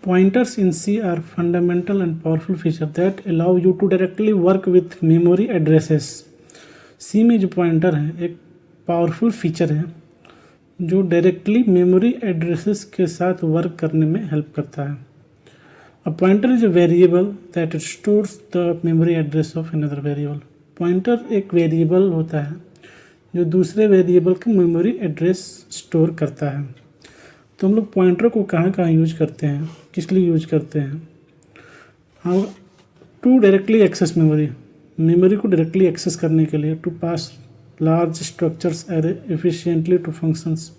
Pointers in C are fundamental and powerful features that allow you to directly work with memory addresses. C में जो pointer है एक powerful feature है जो directly memory addresses के साथ वर्क करने में हेल्प करता है. A pointer is a variable that stores the memory address of another variable. Pointer एक वेरिएबल होता है जो दूसरे वेरिएबल का मेमोरी एड्रेस स्टोर करता है. तो हम लोग पॉइंटर को कहाँ कहाँ यूज करते हैं, किस लिए यूज करते हैं? हाँ, टू डायरेक्टली एक्सेस मेमोरी को डायरेक्टली एक्सेस करने के लिए, to pass large structures array efficiently to functions.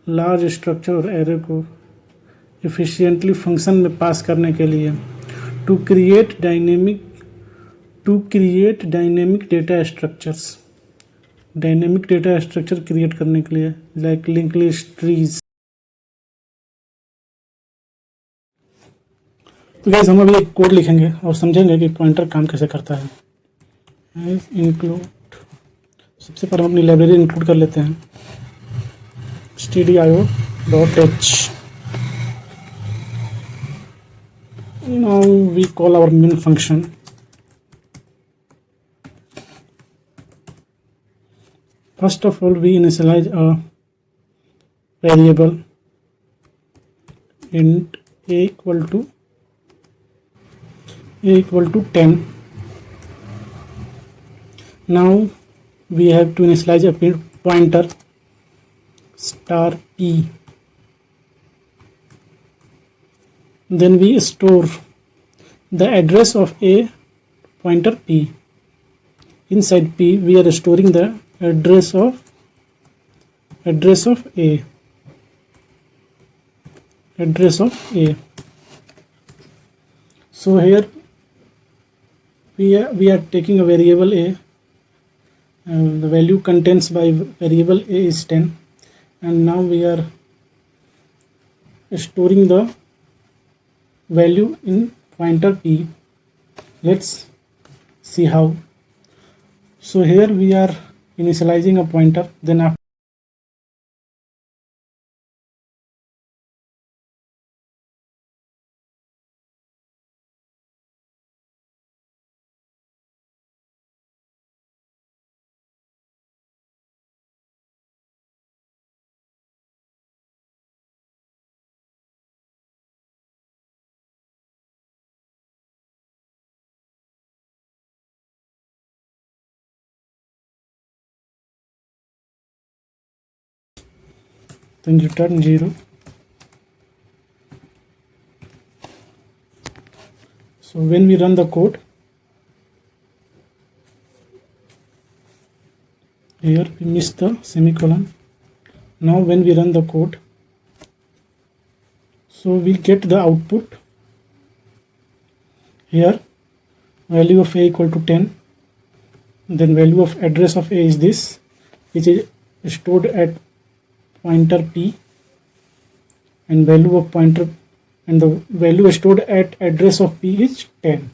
Large structure और एरे को एफिशिएंटली फंक्शन में पास करने के लिए, to create dynamic data structures. Dynamic data structure create करने के लिए लाइक लिंक लिस्ट, ट्रीज. तो गाइस हम अभी एक कोड लिखेंगे और समझेंगे कि पॉइंटर काम कैसे करता है. इंक्लूड, सबसे पहले हम अपनी लाइब्रेरी इंक्लूड कर लेते हैं. stdio.h. Now we call our main function. First of all, we initialize a variable int a equal to 10. Now we have to initialize a pointer star p. Then we store the address of a pointer p. Inside p we are storing the address of a. So here we are taking a variable a, and the value contains by variable a is 10, and now we are storing the value in pointer p. Let's see how. So here we are initializing a pointer, then after then return 0. So when we run the code, here we miss the semicolon. Now when we run the code, so we get the output here, value of a equal to 10, then value of address of a is this, which is stored at pointer p, and value of pointer and the value stored at address of p is 10.